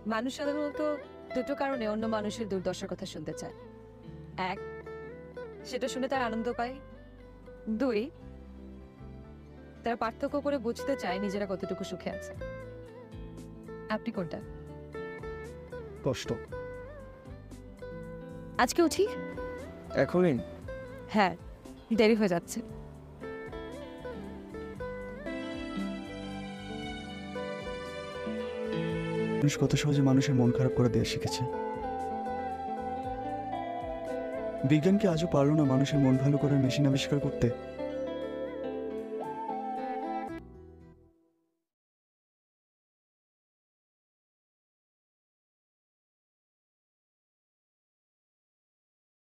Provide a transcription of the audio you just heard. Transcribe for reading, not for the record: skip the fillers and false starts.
মানুষ সাধারণত দুটো কারণে অন্য মানুষের দুর্দশার কথা শুনতে চায়। এক, সেটা শুনে তার আনন্দ পায়। দুই, তার পার্থক্য করে বুঝতে চায় নিজেরা কতটুকু সুখে আছে। আপনি কোনটা? কষ্ট। আজকে উঠি? এখনই? হ্যাঁ, দেরি হয়ে যাচ্ছে। মানুষ কত সহজে মানুষের মন খারাপ করে দেওয়া শিখেছে। বিজ্ঞানকে আজও পারল না মানুষের মন ভালো করার মেশিন আবিষ্কার করতে।